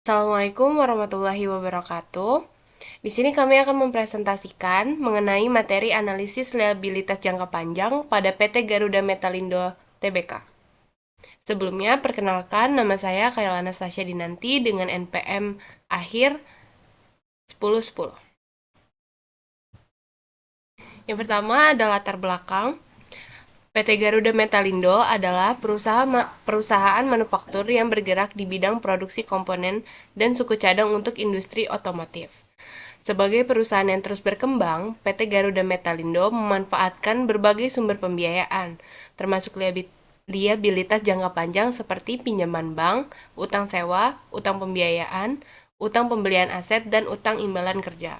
Assalamualaikum warahmatullahi wabarakatuh. Di sini kami akan mempresentasikan mengenai materi analisis liabilitas jangka panjang pada PT Garuda Metalindo Tbk. Sebelumnya, perkenalkan nama saya Kailana Stasya Dinanti dengan NPM akhir 1010. Yang pertama adalah latar belakang. PT Garuda Metalindo adalah perusahaan manufaktur yang bergerak di bidang produksi komponen dan suku cadang untuk industri otomotif. Sebagai perusahaan yang terus berkembang, PT Garuda Metalindo memanfaatkan berbagai sumber pembiayaan, termasuk liabilitas jangka panjang seperti pinjaman bank, utang sewa, utang pembiayaan, utang pembelian aset, dan utang imbalan kerja.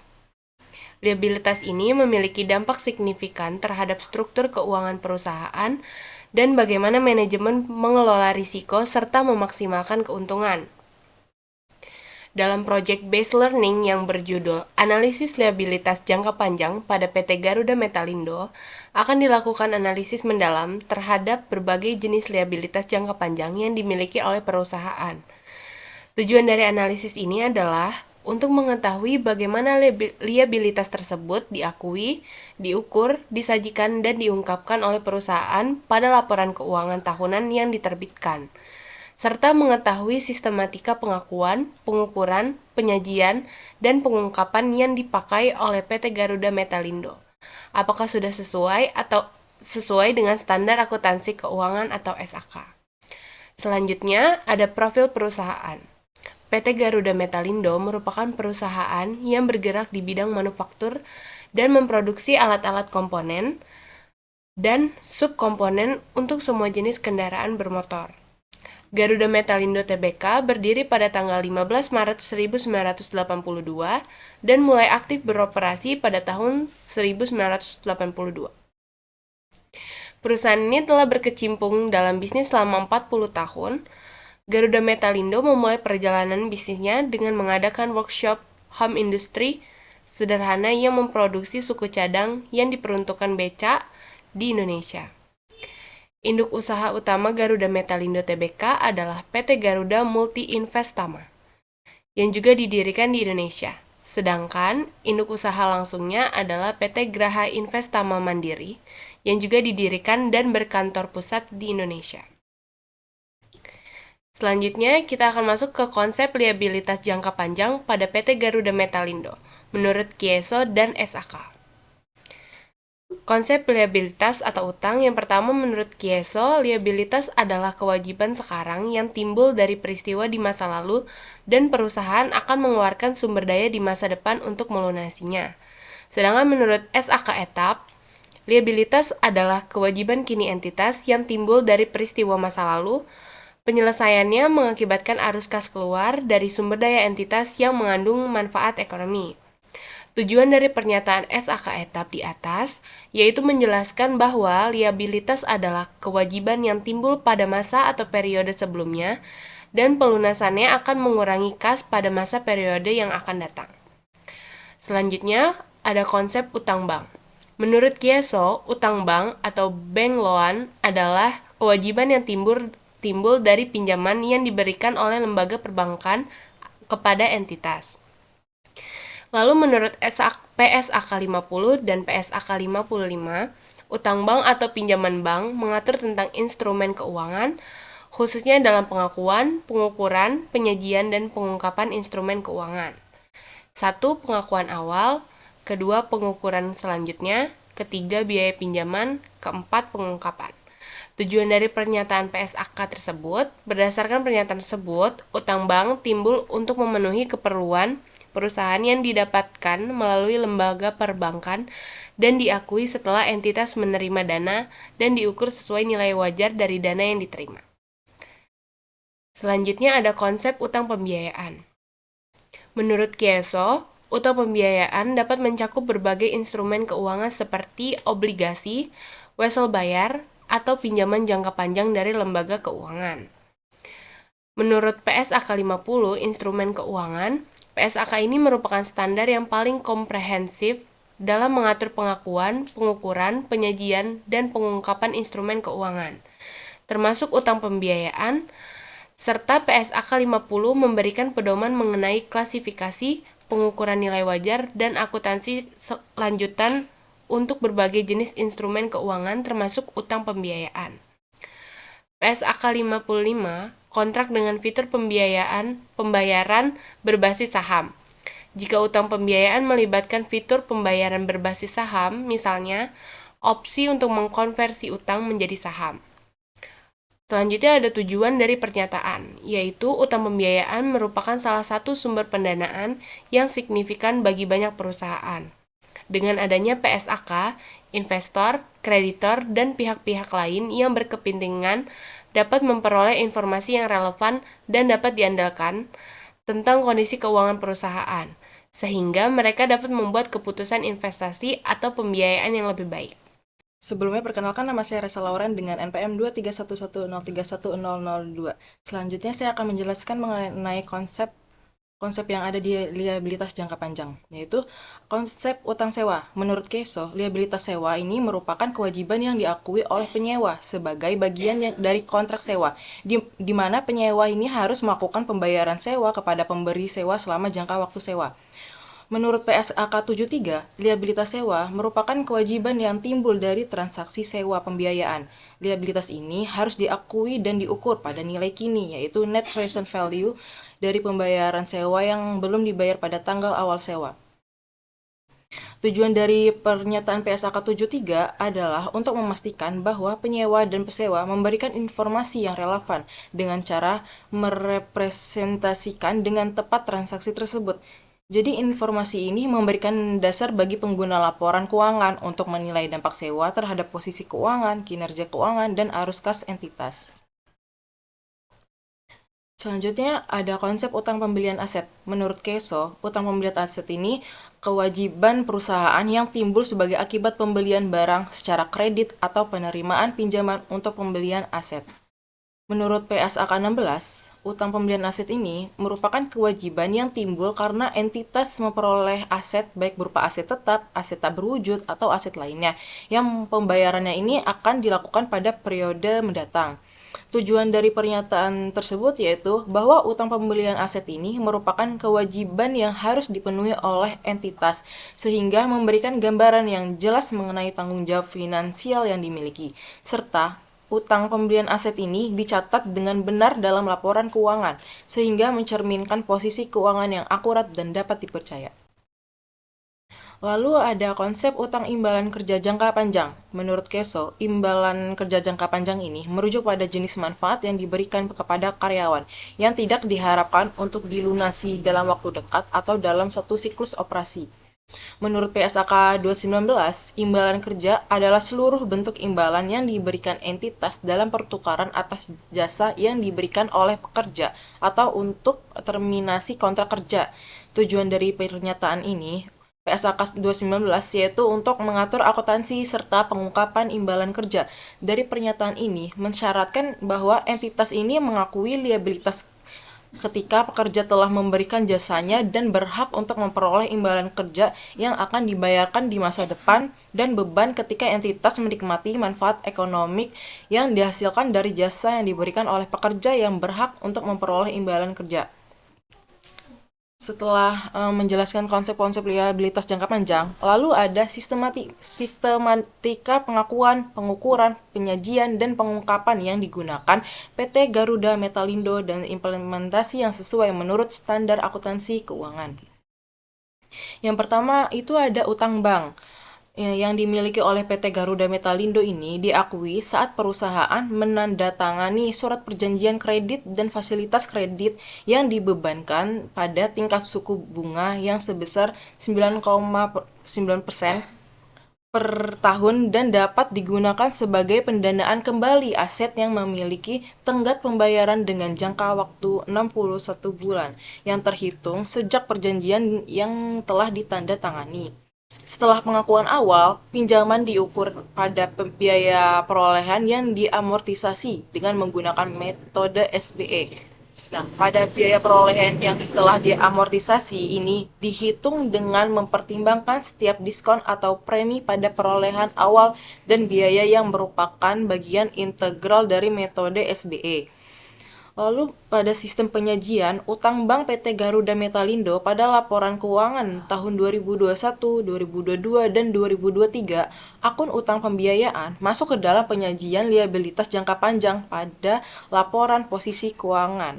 Liabilitas ini memiliki dampak signifikan terhadap struktur keuangan perusahaan dan bagaimana manajemen mengelola risiko serta memaksimalkan keuntungan. Dalam proyek Based Learning yang berjudul Analisis Liabilitas Jangka Panjang pada PT Garuda Metalindo, akan dilakukan analisis mendalam terhadap berbagai jenis liabilitas jangka panjang yang dimiliki oleh perusahaan. Tujuan dari analisis ini adalah untuk mengetahui bagaimana liabilitas tersebut diakui, diukur, disajikan, dan diungkapkan oleh perusahaan pada laporan keuangan tahunan yang diterbitkan, serta mengetahui sistematika pengakuan, pengukuran, penyajian, dan pengungkapan yang dipakai oleh PT Garuda Metalindo. Apakah sudah sesuai dengan standar akuntansi keuangan atau SAK. Selanjutnya, ada profil perusahaan. PT Garuda Metalindo merupakan perusahaan yang bergerak di bidang manufaktur dan memproduksi alat-alat komponen dan subkomponen untuk semua jenis kendaraan bermotor. Garuda Metalindo Tbk berdiri pada tanggal 15 Maret 1982 dan mulai aktif beroperasi pada tahun 1982. Perusahaan ini telah berkecimpung dalam bisnis selama 40 tahun. Garuda Metalindo memulai perjalanan bisnisnya dengan mengadakan workshop home industry sederhana yang memproduksi suku cadang yang diperuntukkan becak di Indonesia. Induk usaha utama Garuda Metalindo Tbk adalah PT Garuda Multi Investama, yang juga didirikan di Indonesia. Sedangkan induk usaha langsungnya adalah PT Graha Investama Mandiri, yang juga didirikan dan berkantor pusat di Indonesia. Selanjutnya, kita akan masuk ke konsep liabilitas jangka panjang pada PT Garuda Metalindo, menurut Kieso dan SAK. Konsep liabilitas atau utang yang pertama menurut Kieso, liabilitas adalah kewajiban sekarang yang timbul dari peristiwa di masa lalu dan perusahaan akan mengeluarkan sumber daya di masa depan untuk melunasinya. Sedangkan menurut SAK Etap, liabilitas adalah kewajiban kini entitas yang timbul dari peristiwa masa lalu. Penyelesaiannya mengakibatkan arus kas keluar dari sumber daya entitas yang mengandung manfaat ekonomi. Tujuan dari pernyataan SAK Etap di atas yaitu menjelaskan bahwa liabilitas adalah kewajiban yang timbul pada masa atau periode sebelumnya dan pelunasannya akan mengurangi kas pada masa periode yang akan datang. Selanjutnya, ada konsep utang bank. Menurut Kieso, utang bank atau bank loan adalah kewajiban yang timbul dari pinjaman yang diberikan oleh lembaga perbankan kepada entitas. Lalu menurut PSAK 50 dan PSAK 55, utang bank atau pinjaman bank mengatur tentang instrumen keuangan, khususnya dalam pengakuan, pengukuran, penyajian, dan pengungkapan instrumen keuangan. 1. Pengakuan awal, kedua pengukuran selanjutnya, ketiga biaya pinjaman, keempat pengungkapan. Tujuan dari pernyataan PSAK tersebut, berdasarkan pernyataan tersebut, utang bank timbul untuk memenuhi keperluan perusahaan yang didapatkan melalui lembaga perbankan dan diakui setelah entitas menerima dana dan diukur sesuai nilai wajar dari dana yang diterima. Selanjutnya ada konsep utang pembiayaan. Menurut Kieso, utang pembiayaan dapat mencakup berbagai instrumen keuangan seperti obligasi, wesel bayar, atau pinjaman jangka panjang dari lembaga keuangan. Menurut PSAK 50 instrumen keuangan, PSAK ini merupakan standar yang paling komprehensif dalam mengatur pengakuan, pengukuran, penyajian, dan pengungkapan instrumen keuangan, termasuk utang pembiayaan, serta PSAK 50 memberikan pedoman mengenai klasifikasi, pengukuran nilai wajar, dan akuntansi lanjutan untuk berbagai jenis instrumen keuangan termasuk utang pembiayaan. PSAK 55, kontrak dengan fitur pembayaran berbasis saham. Jika utang pembiayaan melibatkan fitur pembayaran berbasis saham, misalnya opsi untuk mengkonversi utang menjadi saham. Selanjutnya ada tujuan dari pernyataan, yaitu utang pembiayaan merupakan salah satu sumber pendanaan yang signifikan bagi banyak perusahaan. Dengan adanya PSAK, investor, kreditor, dan pihak-pihak lain yang berkepentingan dapat memperoleh informasi yang relevan dan dapat diandalkan tentang kondisi keuangan perusahaan, sehingga mereka dapat membuat keputusan investasi atau pembiayaan yang lebih baik. Sebelumnya, perkenalkan, nama saya Resa Lauren dengan NPM 23110310002. Selanjutnya, saya akan menjelaskan mengenai konsep yang ada di liabilitas jangka panjang, yaitu konsep utang sewa. Menurut Keso, liabilitas sewa ini merupakan kewajiban yang diakui oleh penyewa sebagai bagian dari kontrak sewa, di mana penyewa ini harus melakukan pembayaran sewa kepada pemberi sewa selama jangka waktu sewa. Menurut PSAK 73, liabilitas sewa merupakan kewajiban yang timbul dari transaksi sewa pembiayaan. Liabilitas ini harus diakui dan diukur pada nilai kini, yaitu net present value dari pembayaran sewa yang belum dibayar pada tanggal awal sewa. Tujuan dari pernyataan PSAK 73 adalah untuk memastikan bahwa penyewa dan pesewa memberikan informasi yang relevan dengan cara merepresentasikan dengan tepat transaksi tersebut. Jadi informasi ini memberikan dasar bagi pengguna laporan keuangan untuk menilai dampak sewa terhadap posisi keuangan, kinerja keuangan, dan arus kas entitas. Selanjutnya ada konsep utang pembelian aset. Menurut Keso, utang pembelian aset ini kewajiban perusahaan yang timbul sebagai akibat pembelian barang secara kredit atau penerimaan pinjaman untuk pembelian aset. Menurut PSAK 16, utang pembelian aset ini merupakan kewajiban yang timbul karena entitas memperoleh aset baik berupa aset tetap, aset tak berwujud, atau aset lainnya, yang pembayarannya ini akan dilakukan pada periode mendatang. Tujuan dari pernyataan tersebut yaitu bahwa utang pembelian aset ini merupakan kewajiban yang harus dipenuhi oleh entitas, sehingga memberikan gambaran yang jelas mengenai tanggung jawab finansial yang dimiliki, serta utang pembelian aset ini dicatat dengan benar dalam laporan keuangan, sehingga mencerminkan posisi keuangan yang akurat dan dapat dipercaya. Lalu ada konsep utang imbalan kerja jangka panjang. Menurut Keso, imbalan kerja jangka panjang ini merujuk pada jenis manfaat yang diberikan kepada karyawan yang tidak diharapkan untuk dilunasi dalam waktu dekat atau dalam satu siklus operasi. Menurut PSAK 219, imbalan kerja adalah seluruh bentuk imbalan yang diberikan entitas dalam pertukaran atas jasa yang diberikan oleh pekerja atau untuk terminasi kontrak kerja. Tujuan dari pernyataan ini, PSAK 219, yaitu untuk mengatur akuntansi serta pengungkapan imbalan kerja. Dari pernyataan ini, mensyaratkan bahwa entitas ini mengakui liabilitas ketika pekerja telah memberikan jasanya dan berhak untuk memperoleh imbalan kerja yang akan dibayarkan di masa depan, dan beban ketika entitas menikmati manfaat ekonomik yang dihasilkan dari jasa yang diberikan oleh pekerja yang berhak untuk memperoleh imbalan kerja. Setelah menjelaskan konsep-konsep liabilitas jangka panjang, lalu ada sistematika pengakuan, pengukuran, penyajian, dan pengungkapan yang digunakan PT Garuda Metalindo dan implementasi yang sesuai menurut standar akuntansi keuangan. Yang pertama itu ada utang bank. Yang dimiliki oleh PT Garuda Metalindo ini diakui saat perusahaan menandatangani surat perjanjian kredit dan fasilitas kredit yang dibebankan pada tingkat suku bunga yang sebesar 9,9% per tahun dan dapat digunakan sebagai pendanaan kembali aset yang memiliki tenggat pembayaran dengan jangka waktu 61 bulan yang terhitung sejak perjanjian yang telah ditandatangani. Setelah pengakuan awal, pinjaman diukur pada biaya perolehan yang diamortisasi dengan menggunakan metode SBE. Nah, pada biaya perolehan yang telah diamortisasi ini dihitung dengan mempertimbangkan setiap diskon atau premi pada perolehan awal dan biaya yang merupakan bagian integral dari metode SBE. Lalu pada sistem penyajian, utang bank PT Garuda Metalindo pada laporan keuangan tahun 2021, 2022, dan 2023, akun utang pembiayaan masuk ke dalam penyajian liabilitas jangka panjang pada laporan posisi keuangan.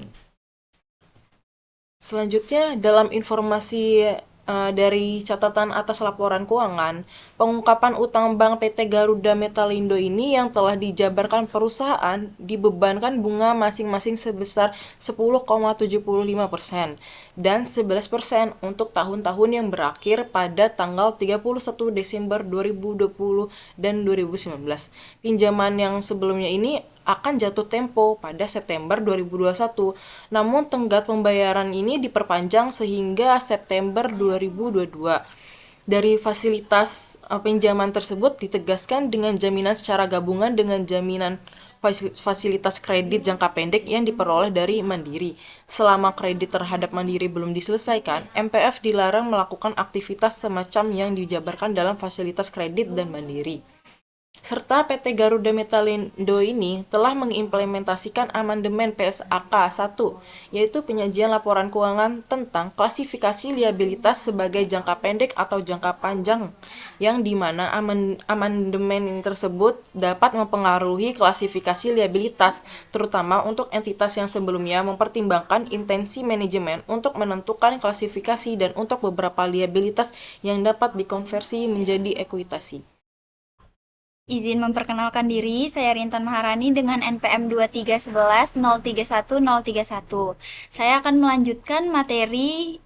Selanjutnya, dalam informasi dari catatan atas laporan keuangan, pengungkapan utang bank PT Garuda Metalindo ini yang telah dijabarkan perusahaan dibebankan bunga masing-masing sebesar 10,75% dan 11% untuk tahun-tahun yang berakhir pada tanggal 31 Desember 2020 dan 2019. Pinjaman yang sebelumnya ini akan jatuh tempo pada September 2021, namun tenggat pembayaran ini diperpanjang sehingga September 2022. Dari fasilitas pinjaman tersebut ditegaskan dengan jaminan secara gabungan dengan jaminan fasilitas kredit jangka pendek yang diperoleh dari Mandiri. Selama kredit terhadap Mandiri belum diselesaikan, MPF dilarang melakukan aktivitas semacam yang dijabarkan dalam fasilitas kredit dan Mandiri. Serta PT Garuda Metalindo ini telah mengimplementasikan amandemen PSAK 1, yaitu penyajian laporan keuangan tentang klasifikasi liabilitas sebagai jangka pendek atau jangka panjang, yang dimana amandemen tersebut dapat mempengaruhi klasifikasi liabilitas, terutama untuk entitas yang sebelumnya mempertimbangkan intensi manajemen untuk menentukan klasifikasi dan untuk beberapa liabilitas yang dapat dikonversi menjadi ekuitasi. Izin memperkenalkan diri, saya Rintan Maharani dengan NPM 231103131. Saya akan melanjutkan materi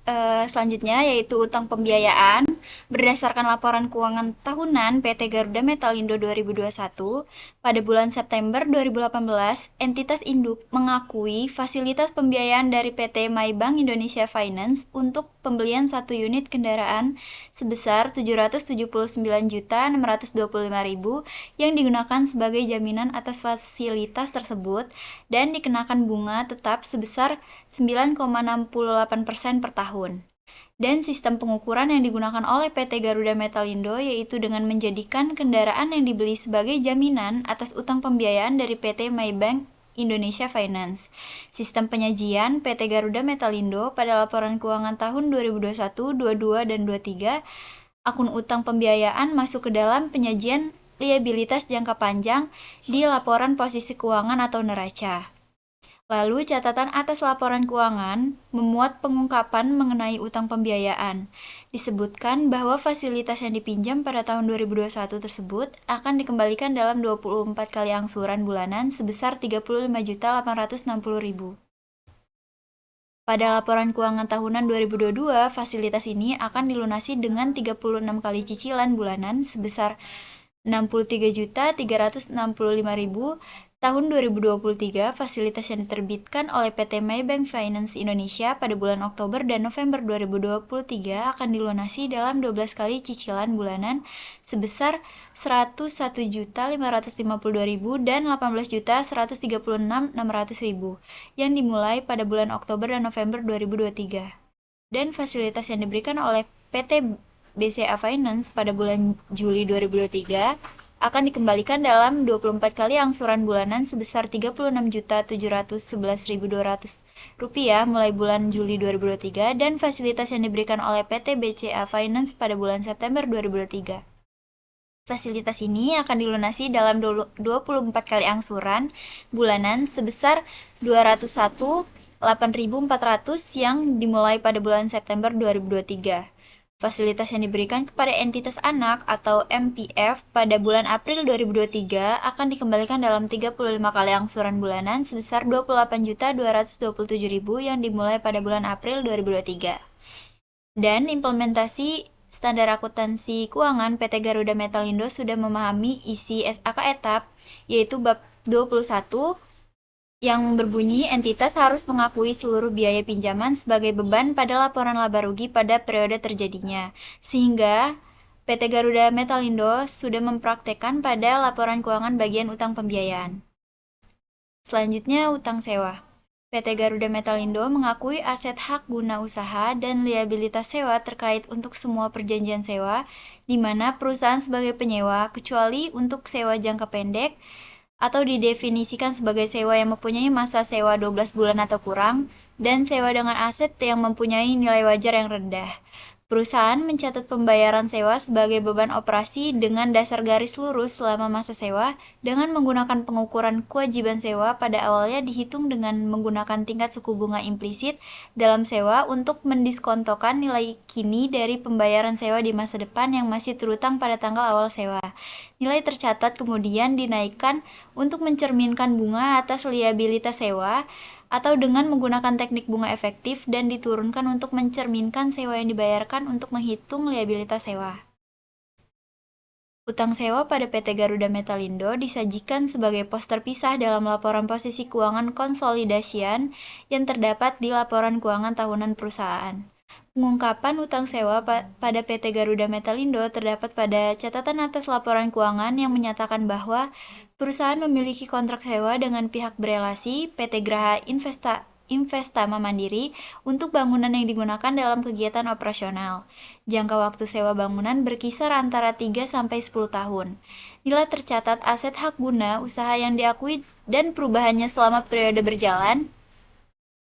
selanjutnya, yaitu utang pembiayaan. Berdasarkan laporan keuangan tahunan PT Garuda Metalindo 2021, pada bulan September 2018, entitas induk mengakui fasilitas pembiayaan dari PT Maybank Indonesia Finance untuk pembelian 1 unit kendaraan sebesar Rp779.625.000 yang digunakan sebagai jaminan atas fasilitas tersebut dan dikenakan bunga tetap sebesar 9,68% per tahun. Dan sistem pengukuran yang digunakan oleh PT Garuda Metalindo yaitu dengan menjadikan kendaraan yang dibeli sebagai jaminan atas utang pembiayaan dari PT Maybank Indonesia Finance. Sistem penyajian PT Garuda Metalindo pada laporan keuangan tahun 2021, 22, dan 23, akun utang pembiayaan masuk ke dalam penyajian liabilitas jangka panjang di laporan posisi keuangan atau neraca. Lalu, catatan atas laporan keuangan memuat pengungkapan mengenai utang pembiayaan. Disebutkan bahwa fasilitas yang dipinjam pada tahun 2021 tersebut akan dikembalikan dalam 24 kali angsuran bulanan sebesar Rp35.860.000. Pada laporan keuangan tahunan 2022, fasilitas ini akan dilunasi dengan 36 kali cicilan bulanan sebesar Rp63.365.000. Tahun 2023, fasilitas yang diterbitkan oleh PT Maybank Finance Indonesia pada bulan Oktober dan November 2023 akan dilunasi dalam 12 kali cicilan bulanan sebesar Rp101.552.000 dan Rp18.136.600.000 yang dimulai pada bulan Oktober dan November 2023. Dan fasilitas yang diberikan oleh PT BCA Finance pada bulan Juli 2023 akan dikembalikan dalam 24 kali angsuran bulanan sebesar Rp36.711.200 mulai bulan Juli 2023 dan fasilitas yang diberikan oleh PT BCA Finance pada bulan September 2023. Fasilitas ini akan dilunasi dalam 24 kali angsuran bulanan sebesar Rp201.8.400 yang dimulai pada bulan September 2023. Fasilitas yang diberikan kepada entitas anak atau MPF pada bulan April 2023 akan dikembalikan dalam 35 kali angsuran bulanan sebesar Rp28.227.000 yang dimulai pada bulan April 2023. Dan implementasi standar akuntansi keuangan PT Garuda Metalindo sudah memahami isi SAK etap, yaitu bab 21 yang berbunyi entitas harus mengakui seluruh biaya pinjaman sebagai beban pada laporan laba rugi pada periode terjadinya, sehingga PT Garuda Metalindo sudah mempraktekkan pada laporan keuangan bagian utang pembiayaan. Selanjutnya, utang sewa. PT Garuda Metalindo mengakui aset hak guna usaha dan liabilitas sewa terkait untuk semua perjanjian sewa, di mana perusahaan sebagai penyewa, kecuali untuk sewa jangka pendek, atau didefinisikan sebagai sewa yang mempunyai masa sewa 12 bulan atau kurang, dan sewa dengan aset yang mempunyai nilai wajar yang rendah. Perusahaan mencatat pembayaran sewa sebagai beban operasi dengan dasar garis lurus selama masa sewa dengan menggunakan pengukuran kewajiban sewa pada awalnya dihitung dengan menggunakan tingkat suku bunga implisit dalam sewa untuk mendiskontokan nilai kini dari pembayaran sewa di masa depan yang masih terutang pada tanggal awal sewa. Nilai tercatat kemudian dinaikkan untuk mencerminkan bunga atas liabilitas sewa atau dengan menggunakan teknik bunga efektif dan diturunkan untuk mencerminkan sewa yang dibayarkan untuk menghitung liabilitas sewa. Utang sewa pada PT Garuda Metalindo disajikan sebagai pos terpisah dalam laporan posisi keuangan konsolidasian yang terdapat di laporan keuangan tahunan perusahaan. Pengungkapan utang sewa pada PT Garuda Metalindo terdapat pada catatan atas laporan keuangan yang menyatakan bahwa perusahaan memiliki kontrak sewa dengan pihak berelasi PT Graha Investama Mandiri untuk bangunan yang digunakan dalam kegiatan operasional. Jangka waktu sewa bangunan berkisar antara 3-10 tahun. Nilai tercatat aset hak guna usaha yang diakui dan perubahannya selama periode berjalan.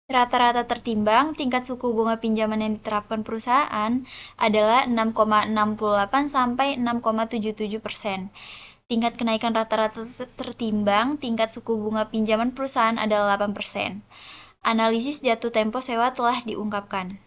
Rata-rata tertimbang tingkat suku bunga pinjaman yang diterapkan perusahaan adalah 6,68 sampai 6,77%. Tingkat kenaikan rata-rata tertimbang tingkat suku bunga pinjaman perusahaan adalah 8%. Analisis jatuh tempo sewa telah diungkapkan.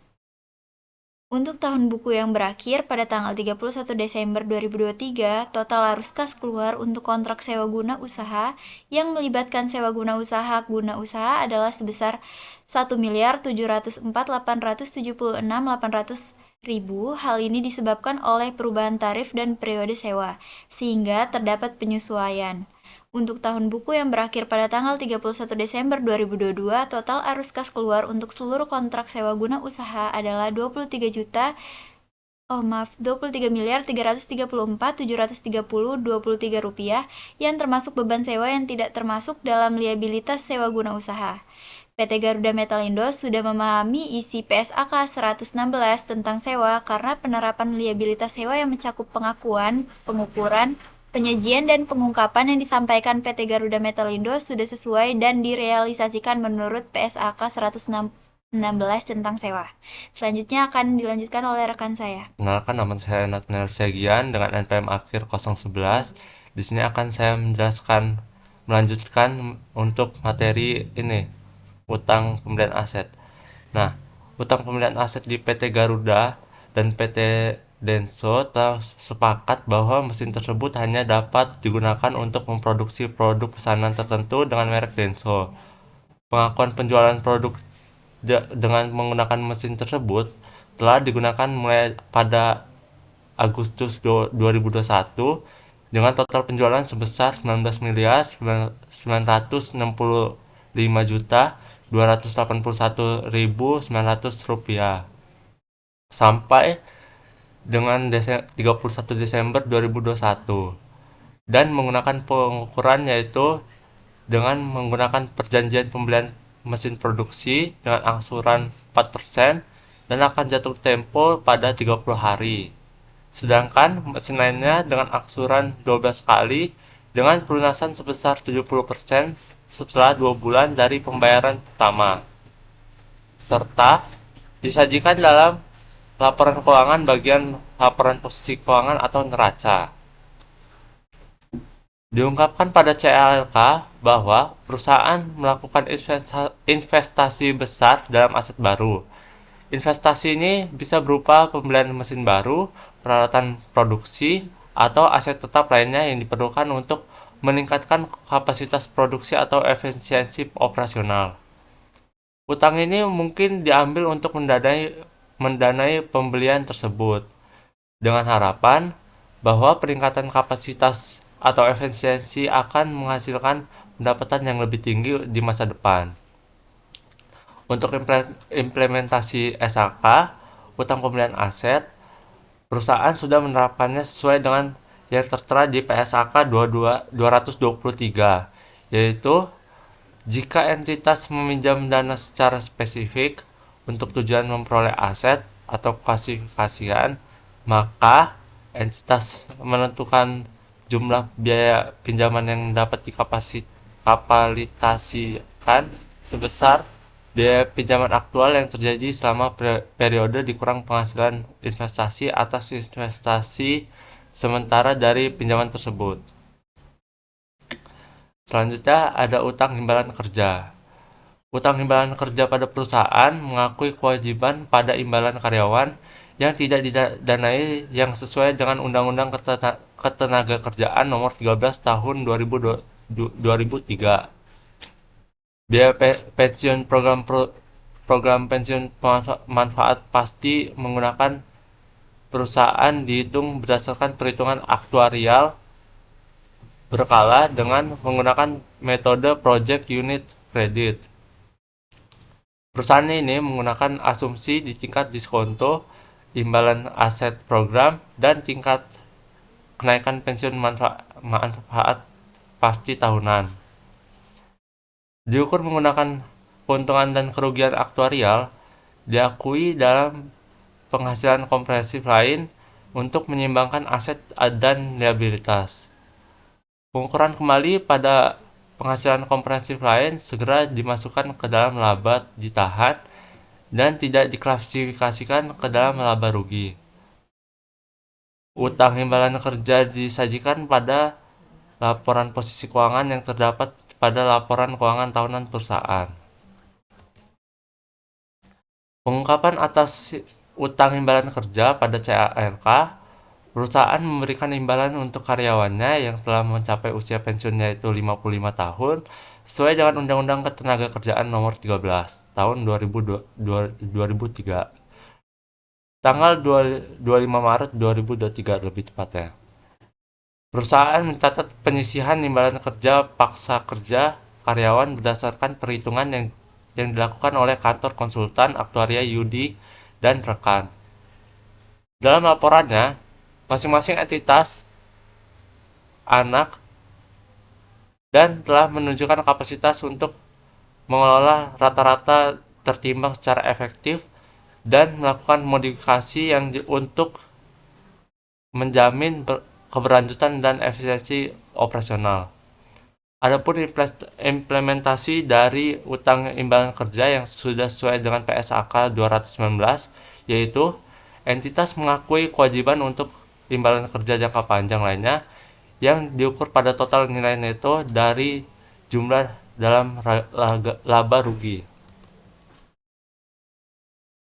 Untuk tahun buku yang berakhir pada tanggal 31 Desember 2023, total arus kas keluar untuk kontrak sewa guna usaha yang melibatkan sewa guna usaha guna usaha adalah sebesar 1.704.876.800.000. Hal ini disebabkan oleh perubahan tarif dan periode sewa, sehingga terdapat penyesuaian. Untuk tahun buku yang berakhir pada tanggal 31 Desember 2022, total arus kas keluar untuk seluruh kontrak sewa guna usaha adalah 23.334.730.23 rupiah yang termasuk beban sewa yang tidak termasuk dalam liabilitas sewa guna usaha. PT Garuda Metalindo sudah memahami isi PSAK 116 tentang sewa karena penerapan liabilitas sewa yang mencakup pengakuan, pengukuran, penyajian dan pengungkapan yang disampaikan PT Garuda Metalindo sudah sesuai dan direalisasikan menurut PSAK 116 tentang sewa. Selanjutnya akan dilanjutkan oleh rekan saya. Kenalkan, nama saya Nathaniel Segian dengan NPM akhir 011. Di sini akan saya melanjutkan untuk materi ini, utang pembelian aset. Nah, utang pembelian aset di PT Garuda dan PT Denso telah sepakat bahwa mesin tersebut hanya dapat digunakan untuk memproduksi produk pesanan tertentu dengan merek Denso. Pengakuan penjualan produk dengan menggunakan mesin tersebut telah digunakan mulai pada Agustus 2021 dengan total penjualan sebesar 19.965.281.900 rupiah sampai dengan 31 Desember 2021 dan menggunakan pengukuran yaitu dengan menggunakan perjanjian pembelian mesin produksi dengan angsuran 4% dan akan jatuh tempo pada 30 hari. Sedangkan mesin lainnya dengan angsuran 12 kali dengan pelunasan sebesar 70% setelah 2 bulan dari pembayaran pertama. Serta disajikan dalam laporan keuangan bagian laporan posisi keuangan atau neraca. Diungkapkan pada CLK bahwa perusahaan melakukan investasi besar dalam aset baru. Investasi ini bisa berupa pembelian mesin baru, peralatan produksi, atau aset tetap lainnya yang diperlukan untuk meningkatkan kapasitas produksi atau efisiensi operasional. Utang ini mungkin diambil untuk mendanai pembelian tersebut dengan harapan bahwa peningkatan kapasitas atau efisiensi akan menghasilkan pendapatan yang lebih tinggi di masa depan. Untuk implementasi SAK, utang pembelian aset, perusahaan sudah menerapkannya sesuai dengan yang tertera di PSAK 223, yaitu jika entitas meminjam dana secara spesifik untuk tujuan memperoleh aset atau klasifikasian, maka entitas menentukan jumlah biaya pinjaman yang dapat dikapitalisasikan sebesar biaya pinjaman aktual yang terjadi selama periode dikurang penghasilan investasi atas investasi sementara dari pinjaman tersebut. Selanjutnya ada utang imbalan kerja. Utang imbalan kerja pada perusahaan mengakui kewajiban pada imbalan karyawan yang tidak didanai yang sesuai dengan Undang-Undang Ketenagakerjaan Nomor 13 Tahun 2003. Biaya pensiun program pensiun manfaat pasti menggunakan perusahaan dihitung berdasarkan perhitungan aktuarial berkala dengan menggunakan metode project unit credit. Perusahaan ini menggunakan asumsi di tingkat diskonto, imbalan aset program, dan tingkat kenaikan pensiun manfaat pasti tahunan. Diukur menggunakan keuntungan dan kerugian aktuarial, diakui dalam penghasilan komprehensif lain untuk menyeimbangkan aset dan liabilitas. Pengukuran kembali pada penghasilan komprehensif lain segera dimasukkan ke dalam laba ditahan dan tidak diklasifikasikan ke dalam laba rugi. Utang imbalan kerja disajikan pada laporan posisi keuangan yang terdapat pada laporan keuangan tahunan perusahaan. Pengungkapan atas utang imbalan kerja pada CALK, perusahaan memberikan imbalan untuk karyawannya yang telah mencapai usia pensiun yaitu 55 tahun sesuai dengan Undang-Undang Ketenagakerjaan Nomor 13 Tahun 2003. Tanggal 25 Maret 2023 lebih tepatnya. Perusahaan mencatat penyisihan imbalan kerja paksa kerja karyawan berdasarkan perhitungan yang dilakukan oleh kantor konsultan aktuaria Yudi dan rekan. Dalam laporannya, masing-masing entitas anak dan telah menunjukkan kapasitas untuk mengelola rata-rata tertimbang secara efektif dan melakukan modifikasi untuk menjamin keberlanjutan dan efisiensi operasional. Adapun implementasi dari utang imbalan kerja yang sudah sesuai dengan PSAK 219, yaitu entitas mengakui kewajiban untuk imbalan kerja jangka panjang lainnya yang diukur pada total nilai neto dari jumlah dalam laba rugi.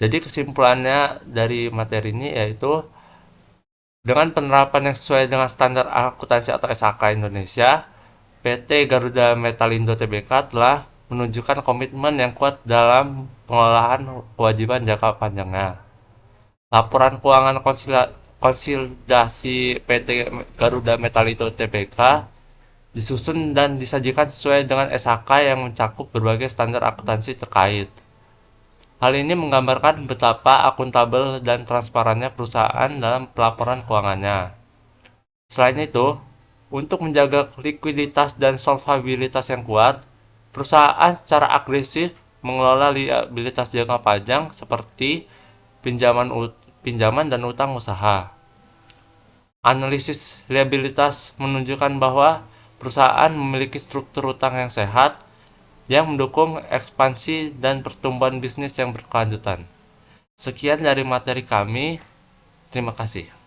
Jadi kesimpulannya dari materi ini yaitu dengan penerapan yang sesuai dengan standar akuntansi atau SAK Indonesia, PT Garuda Metalindo Tbk telah menunjukkan komitmen yang kuat dalam pengelolaan kewajiban jangka panjangnya. Laporan keuangan konsolidasi PT Garuda Metalindo Tbk disusun dan disajikan sesuai dengan SAK yang mencakup berbagai standar akuntansi terkait. Hal ini menggambarkan betapa akuntabel dan transparannya perusahaan dalam pelaporan keuangannya. Selain itu, untuk menjaga likuiditas dan solvabilitas yang kuat, perusahaan secara agresif mengelola liabilitas jangka panjang seperti pinjaman dan utang usaha. Analisis liabilitas menunjukkan bahwa perusahaan memiliki struktur utang yang sehat yang mendukung ekspansi dan pertumbuhan bisnis yang berkelanjutan. Sekian dari materi kami. Terima kasih.